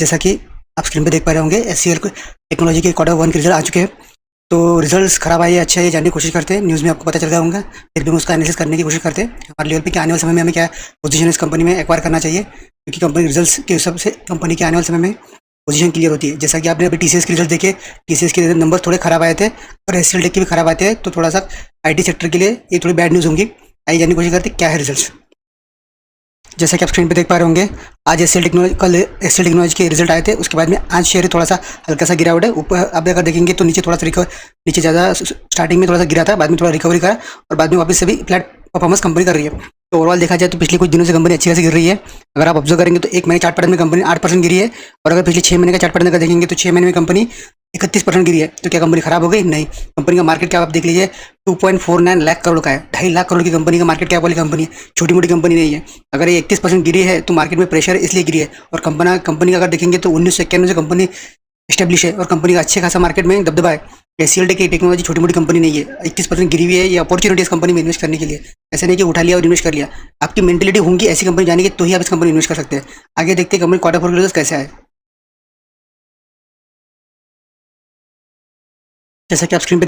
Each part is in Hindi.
जैसा कि आप स्क्रीन पे देख पा रहे होंगे, एचसीएल टेक्नोलॉजी के क्वार्टर 1 के रिजल्ट आ चुके हैं। तो रिजल्ट्स खराब आए या अच्छे आए ये जानने की कोशिश करते हैं। न्यूज़ में आपको पता चल गया होगा, फिर भी हम उसका एनालिसिस करने की कोशिश करते हैं हमारे लेवल पे कि आने वाले समय में हमें क्या पोजीशन इस कंपनी में एक्वायर करना चाहिए, क्योंकि कंपनी रिजल्ट्स के हिसाब से कंपनी के आने वाले समय में पोजीशन क्लियर होती है। जैसा कि आपने अभी टीसीएस के रिजल्ट देखे, टीसीएस के नंबर थोड़े खराब आए थे और एचसीएल टेक के भी खराब आए थे, तो थोड़ा सा आईटी सेक्टर के लिए ये थोड़ी बैड न्यूज़ होंगी। आइए जानने की कोशिश करते हैं क्या है रिजल्ट। जैसा कि आप स्क्रीन पे देख पा रहे होंगे, आज एचसीएल टेक्नोलॉजी के रिजल्ट आए थे। उसके बाद में आज शेयर थोड़ा सा हल्का सा गिरावट है। ऊपर आप अगर देखेंगे तो नीचे थोड़ा सा नीचे ज़्यादा स्टार्टिंग में थोड़ा सा गिरा था, बाद में थोड़ा रिकवरी करा और बाद में वापस से भी फ्लैट परफॉर्मेंस कंपनी कर रही है। तो ओवरऑल देखा जाए तो पिछले कुछ दिनों से कंपनी अच्छी खासी गिर रही है। अगर आप ऑब्जर्व करेंगे तो एक महीने चार्ट पैटर्न में कंपनी 8% गिरी है, और अगर पिछले 6 महीने का चार्ट पैटर्न अगर देखेंगे तो 6 महीने में कंपनी 31% गिरी है। तो क्या कंपनी खराब हो गई? नहीं। कंपनी का मार्केट कैप आप देख लीजिए 2.49 लाख करोड़ का है। 2.5 लाख करोड़ की कंपनी का मार्केट कैप वाली कंपनी है, छोटी मोटी कंपनी नहीं है। अगर ये 31% गिरी है तो मार्केट में प्रेशर इसलिए गिरी है। और कंपनी का अगर देखेंगे तो 1991 से कंपनी स्टेब्लिश है और कंपनी का अच्छे खासा मार्केट में दबदबा है। एचसीएल टेक की टेक्नोलॉजी छोटी मोटी कंपनी नहीं है। 21% गिरी हुई है, ये अपॉर्चुनिटी इस कंपनी में इन्वेस्ट करने के लिए। ऐसे नहीं कि उठा लिया और इन्वेस्ट कर लिया। आपकी मेंटेलिटी होंगी ऐसी कंपनी जाने की, तो ही आप इस कंपनी इन्वेस्ट कर सकते हैं। आगे देखते हैं कंपनी क्वार्टर 4 के रिजल्ट कैसे आए। जैसा कि आप स्क्रीन पे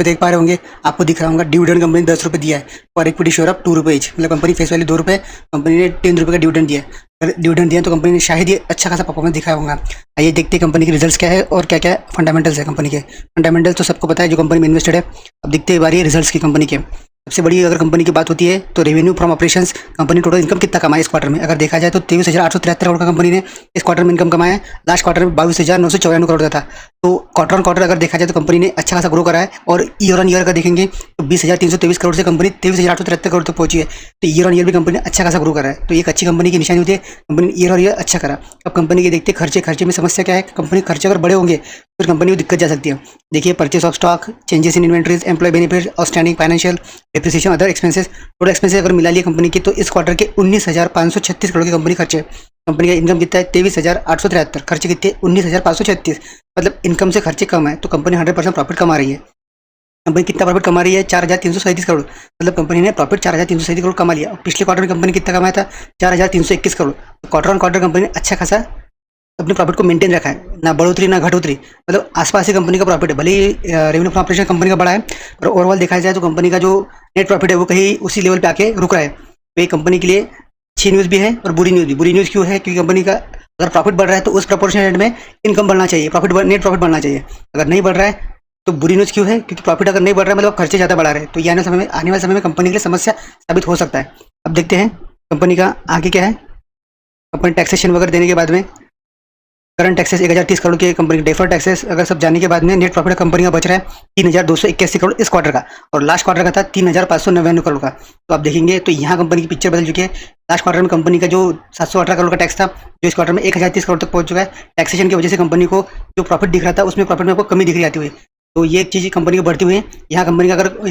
देख पा रहे होंगे, आपको दिख रहा होगा डिविडेंड कंपनी 10 रुपये दिया है और इक्विटी शेयर ऑफ 2 रुपये ईच। मतलब कंपनी फेस वैल्यू 2 रुपये, कंपनी ने 3 रुपये का डिविडेंड दिया है। अगर डिविडेंड दिया तो कंपनी ने शायद ये अच्छा खासा परफॉर्मेंस दिखाया होगा। आइए देखते हैं कंपनी के रिजल्ट्स क्या है और क्या क्या फंडामेंटल्स है कंपनी के। फंडामेंटल्स तो सबको पता है जो कंपनी में इन्वेस्टेड है। अब देखते हैं बारी रिजल्ट्स की कंपनी के। सबसे बड़ी अगर कंपनी की बात होती है तो revenue from operations, company total income कितना कमाया इस क्वार्टर में। अगर देखा जाए तो 23,873 करोड़ का कंपनी ने इस क्वार्टर में इनकम कमाया है। लास्ट क्वार्टर में 22,994 करोड़ का था। तो क्वार्टर ऑन क्वार्टर अगर देखा जाए तो कंपनी ने अच्छा खासा ग्रो करा है। और ईयर ऑन ईयर का देखेंगे तो 20,323 करोड़ से कंपनी 23,873 करोड़ तक पहुंची है। तो ईयर ऑन ईयर भी कंपनी ने अच्छा खासा ग्रो करा है। तो एक अच्छी कंपनी की निशानी होती है, कंपनी ने ईयर ऑन ईयर अच्छा करा। अब कंपनी के देखते खर्चे में समस्या क्या है। कंपनी खर्चे अगर बड़े होंगे फिर कंपनी को दिक्कत जा सकती है। देखिए purchase of stock, changes in inventories, employ benefit, outstanding financial, depreciation, other expenses. Total expenses अगर मिला लिया कंपनी की तो इस क्वार्टर के 19,536 करोड़ की कंपनी खर्चे। कंपनी का इनकम कितना है 23,873, खर्चे कितने 19,536। मतलब इनकम से खर्चे कम है, तो कंपनी 100% प्रॉफिट कमा रही है। कंपनी कितना प्रॉफिट कमा रही है 4,337 करोड़। मतलब कंपनी ने प्रॉफिट 4,337 करोड़ कमा लिया। पिछले क्वार्टर में कंपनी कितना कमाया था 4,321 करोड़। तो क्वार्टर ऑन क्वार्टर कंपनी ने अच्छा खासा अपने प्रॉफिट को मेंटेन रखा है, ना बढ़ोतरी ना घटोतरी। मतलब आसपास ही कंपनी का प्रॉफिट है। भले ही रेवेन्यू फ्रॉम ऑपरेशन कंपनी का बड़ा है, पर ओवरऑल देखा जाए तो कंपनी का जो नेट प्रॉफिट है वो कहीं उसी लेवल पे आके रुक रहा है। तो ये कंपनी के लिए अच्छी न्यूज़ भी है और बुरी न्यूज़ भी। बुरी न्यूज़ क्यों है? क्योंकि कंपनी का अगर प्रॉफिट बढ़ रहा है तो उस प्रपोर्शनेट में इनकम बढ़ना चाहिए, नेट प्रॉफिट बढ़ना चाहिए। अगर नहीं बढ़ रहा है तो बुरी न्यूज़ क्यों है? क्योंकि प्रॉफिट अगर नहीं बढ़ रहा है मतलब खर्चे ज़्यादा बढ़ा रहे हैं। तो ये आने वाले समय में कंपनी के लिए समस्या साबित हो सकता है। अब देखते हैं कंपनी का आगे क्या है। कंपनी टैक्सेशन वगैरह देने के बाद में करंट टैक्सेस 1,030 करोड़ की कंपनी के डेफर टैक्सेस अगर सब जाने के बाद में नेट प्रॉफिट कंपनी का बच रहा है 3,281 करोड़ इस क्वार्टर का, और लास्ट क्वार्टर का था 3,599 करोड़ का। तो आप देखेंगे तो यहाँ कंपनी की पिक्चर बदल चुकी है। लास्ट क्वार्टर में कंपनी का जो 718 करोड़ का टैक्स था, जो इस क्वार्टर में 1,030 करोड़ तक पहुंच चुका है। टैक्सेशन की वजह से कंपनी को जो प्रॉफिट दिख रहा था उसमें प्रॉफिट में आपको कमी दिख रही आती हुई। तो ये एक चीज़ कंपनी की बढ़ती हुई है। यहाँ कंपनी का अगर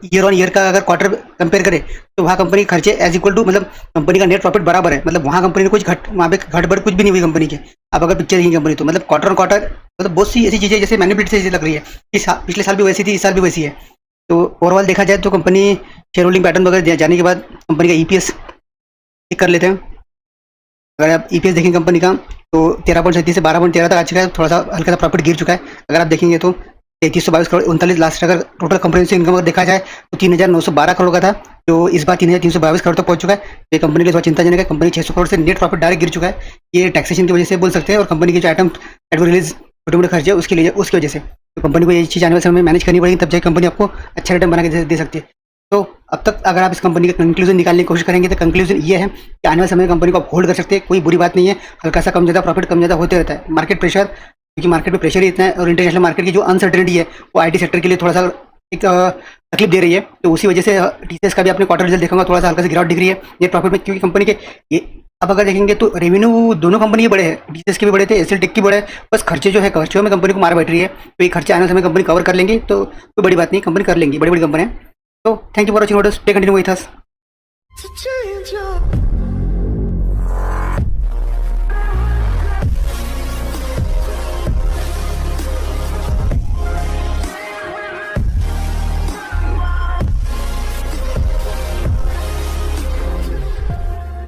ईयर ऑन ईयर का अगर क्वार्टर कंपेयर करें तो वहाँ कंपनी खर्चे एज इक्वल टू, मतलब कंपनी का नेट प्रॉफिट बराबर है। मतलब वहाँ कंपनी ने वहाँ पे घट बढ़ कुछ भी नहीं हुई कंपनी के। अब अगर पिक्चर देखेंगे कंपनी तो मतलब क्वार्टर ऑन क्वार्टर मतलब बहुत सी ऐसी चीज़ें जैसे मैनिपुलेट से लग रही है कि पिछले साल भी वैसी थी, इस साल भी वैसी है। तो ओवरऑल देखा जाए तो कंपनी शेयर होल्डिंग पैटर्न वगैरह जाने के बाद कंपनी का ईपीएस चेक कर लेते हैं। अगर आप ईपीएस देखेंगे कंपनी का तो 13.37 से 12.13 तक आ चुका है। थोड़ा सा हल्का सा प्रॉफिट गिर चुका है। अगर आप देखेंगे तो 3322 करोड़ 39 लास्ट अगर टोटल कंपनी से इनकम अगर देखा जाए तो 3,912 करोड़ का था, जो इस बार 3,322 करोड़ तक पहुंच चुका है। ये कंपनी के लिए थोड़ा चिंताजनक है। कंपनी 600 करोड़ से नेट प्रॉफिट डायरेक्ट गिर चुका है। ये टैक्सेशन की वजह से बोल सकते हैं, और कंपनी के जो आइटम रिलीज छोटे मोटे खर्चे उसकी वजह से। तो कंपनी को ये चीज़ आने वाले समय में मैनेज करनी पड़ेगी, तब जाकर कंपनी आपको अच्छा रिटर्न बना के दे सकती है। तो अब तक अगर आप इस कंपनी का कंक्लूजन निकालने की कोशिश करेंगे तो कंक्लूजन ये है कि आने वाले समय में कंपनी को आप होल्ड कर सकते हैं। कोई बुरी बात नहीं है। हल्का सा कम ज़्यादा प्रॉफिट कम ज़्यादा होते रहता है। मार्केट प्रेशर, क्योंकि मार्केट में प्रेशर ही इतना है, और इंटरनेशनल मार्केट की जो अनसर्टेनिटी है वो आईटी सेक्टर के लिए थोड़ा सा एक तकलीफ दे रही है। तो उसी वजह से टीसीएस का भी आपने क्वार्टर रिजल्ट देखा होगा, थोड़ा सा हल्का सी गिरावट दिख रही है नेट प्रॉफिट में। क्योंकि कंपनी के ये अब अगर देखेंगे तो रेवेन्यू दोनों कंपनी के बड़े हैं, टीसीएस के भी बड़े थे, एचसीएल टेक के बड़े हैं। बस खर्चे जो है खर्चों में कंपनी को मार बैठ रही है। तो ये खर्चे आने वाले समय कंपनी कवर कर लेंगे, तो कोई बड़ी बात नहीं, कंपनी कर लेंगी, बड़ी बड़ी कंपनी है। तो thank you for watching, stay continue with us.